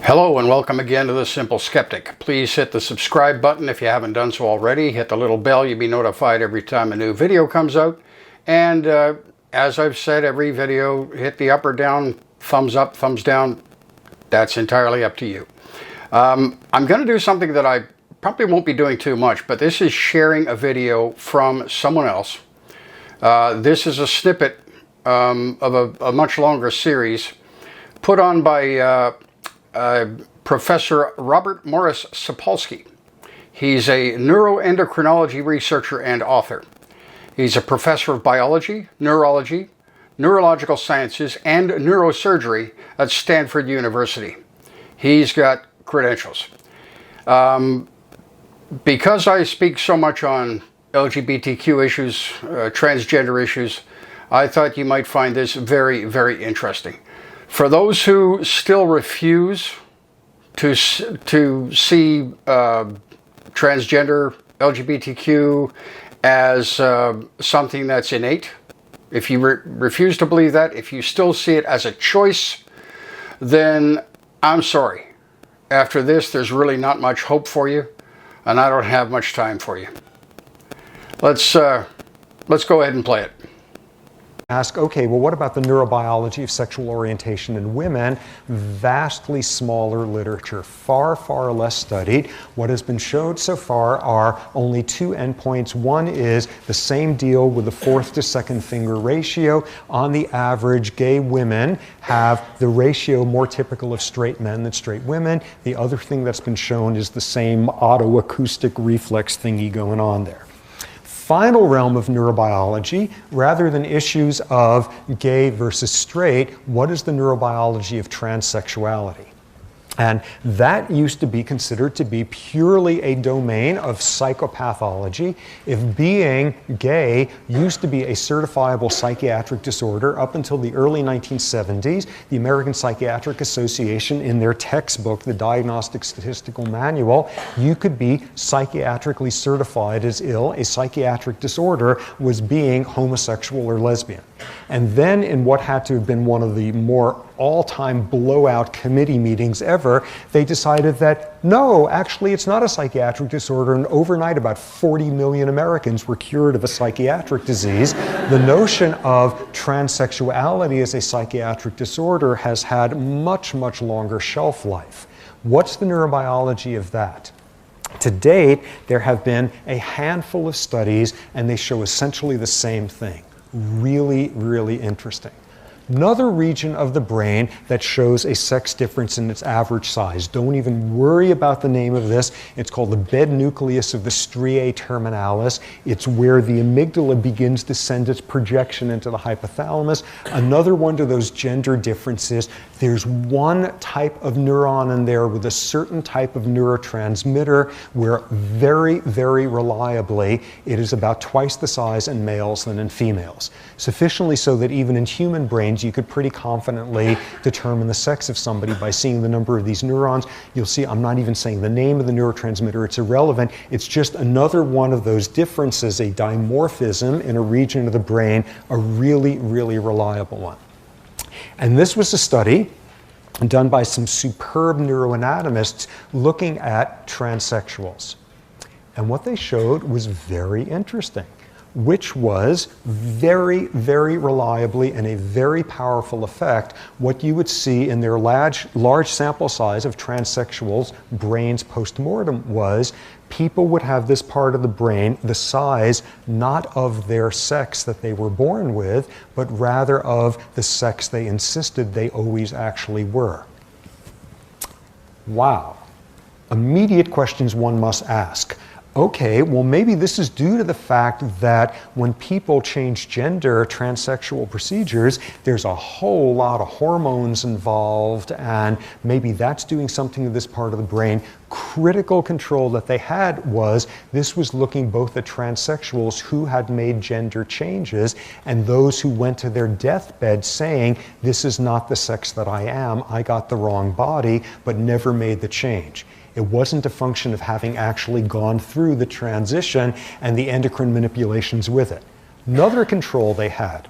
Hello and welcome again to The Simple Skeptic. Please hit the subscribe button if you haven't done so already. Hit the little bell, you'll be notified every time a new video comes out. And as I've said, every video, hit the up or down, thumbs up, thumbs down. That's entirely up to you. I'm going to do something that I probably won't be doing too much, but this is sharing a video from someone else. This is a snippet of a much longer series put on by Professor Robert Morris Sapolsky. He's a neuroendocrinology researcher and author. He's a professor of biology, neurology, neurological sciences, and neurosurgery at Stanford University. He's got credentials. Because I speak so much on LGBTQ issues, transgender issues, I thought you might find this very, very interesting. For those who still refuse to see transgender LGBTQ as something that's innate, if you refuse to believe that, if you still see it as a choice, then I'm sorry. After this, there's really not much hope for you, and I don't have much time for you. Let's go ahead and play it. Ask, okay, well, what about the neurobiology of sexual orientation in women? Vastly smaller literature, far, far less studied. What has been showed so far are only two endpoints. One is the same deal with the fourth to second finger ratio. On the average, gay women have the ratio more typical of straight men than straight women. The other thing that's been shown is the same autoacoustic reflex thingy going on there. Final realm of neurobiology, rather than issues of gay versus straight, what is the neurobiology of transsexuality? And that used to be considered to be purely a domain of psychopathology. If being gay used to be a certifiable psychiatric disorder up until the early 1970s, the American Psychiatric Association, in their textbook, the Diagnostic Statistical Manual, you could be psychiatrically certified as ill. A psychiatric disorder was being homosexual or lesbian. And then in what had to have been one of the more all-time blowout committee meetings ever, they decided that, no, actually it's not a psychiatric disorder, and overnight about 40 million Americans were cured of a psychiatric disease. The notion of transsexuality as a psychiatric disorder has had much, much longer shelf life. What's the neurobiology of that? To date, there have been a handful of studies, and they show essentially the same thing. Really, really interesting. Another region of the brain that shows a sex difference in its average size. Don't even worry about the name of this. It's called the bed nucleus of the striae terminalis. It's where the amygdala begins to send its projection into the hypothalamus. Another one of those gender differences, there's one type of neuron in there with a certain type of neurotransmitter where very, very reliably it is about twice the size in males than in females. Sufficiently so that even in human brains, you could pretty confidently determine the sex of somebody by seeing the number of these neurons. You'll see I'm not even saying the name of the neurotransmitter. It's irrelevant. It's just another one of those differences, a dimorphism in a region of the brain, a really, really reliable one. And this was a study done by some superb neuroanatomists looking at transsexuals. And what they showed was very interesting, which was very, very reliably and a very powerful effect what you would see in their large sample size of transsexuals' brains post-mortem was people would have this part of the brain the size not of their sex that they were born with, but rather of the sex they insisted they always actually were. Wow. Immediate questions one must ask. Okay, well, maybe this is due to the fact that when people change gender, transsexual procedures, there's a whole lot of hormones involved, and maybe that's doing something to this part of the brain. Critical control that they had was this was looking both at transsexuals who had made gender changes and those who went to their deathbed saying, this is not the sex that I am, I got the wrong body, but never made the change. It wasn't a function of having actually gone through the transition and the endocrine manipulations with it. Another control they had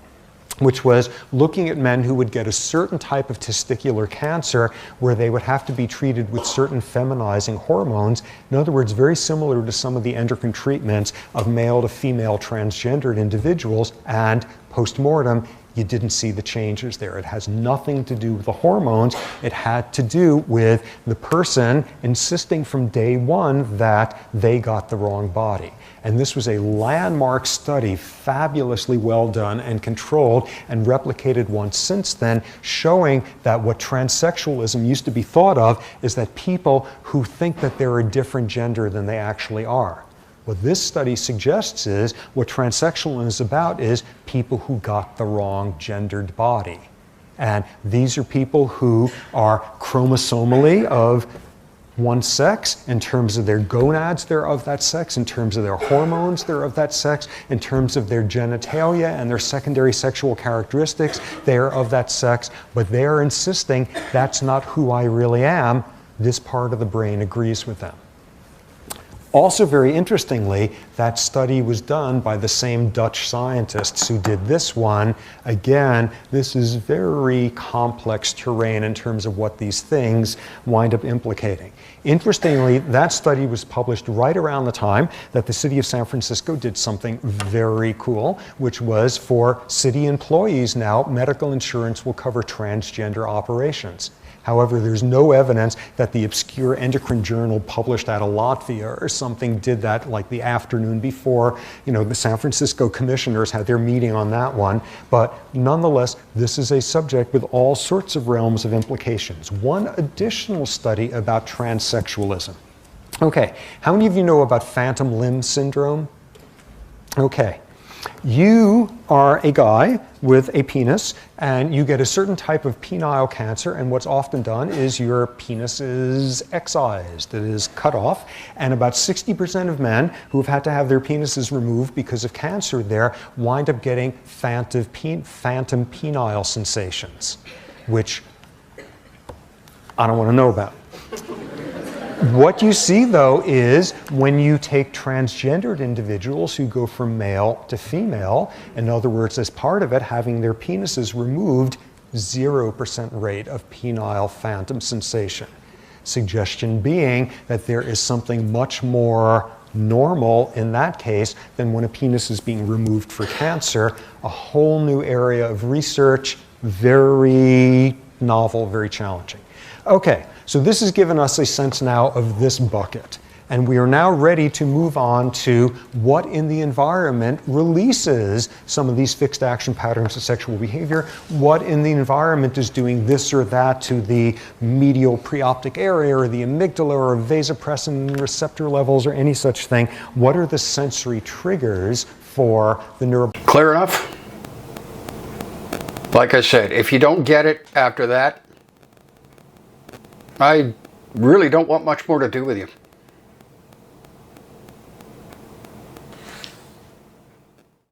which was looking at men who would get a certain type of testicular cancer where they would have to be treated with certain feminizing hormones. In other words, very similar to some of the endocrine treatments of male to female transgendered individuals, and post-mortem, you didn't see the changes there. It has nothing to do with the hormones. It had to do with the person insisting from day one that they got the wrong body. And this was a landmark study, fabulously well done and controlled, and replicated once since then, showing that what transsexualism used to be thought of is that people who think that they're a different gender than they actually are. What this study suggests is what transsexualism is about is people who got the wrong gendered body. And these are people who are chromosomally of one sex. In terms of their gonads, they're of that sex. In terms of their hormones, they're of that sex. In terms of their genitalia and their secondary sexual characteristics, they are of that sex. But they are insisting that's not who I really am. This part of the brain agrees with them. Also, very interestingly, that study was done by the same Dutch scientists who did this one. Again, this is very complex terrain in terms of what these things wind up implicating. Interestingly, that study was published right around the time that the city of San Francisco did something very cool, which was for city employees now, medical insurance will cover transgender operations. However, there's no evidence that the obscure endocrine journal published out of Latvia or something did that like the afternoon before, the San Francisco commissioners had their meeting on that one. But nonetheless, this is a subject with all sorts of realms of implications. One additional study about transsexualism. Okay, how many of you know about phantom limb syndrome? Okay. You are a guy with a penis, and you get a certain type of penile cancer, and what's often done is your penis is excised, it is cut off, and about 60% of men who have had to have their penises removed because of cancer there wind up getting phantom penile sensations, which I don't want to know about. What you see, though, is when you take transgendered individuals who go from male to female, in other words, as part of it, having their penises removed, 0% rate of penile phantom sensation. Suggestion being that there is something much more normal in that case than when a penis is being removed for cancer. A whole new area of research, very novel, very challenging. Okay, so this has given us a sense now of this bucket. And we are now ready to move on to what in the environment releases some of these fixed action patterns of sexual behavior, what in the environment is doing this or that to the medial preoptic area or the amygdala or vasopressin receptor levels or any such thing. What are the sensory triggers for the neural... Clear enough? Like I said, if you don't get it after that, I really don't want much more to do with you.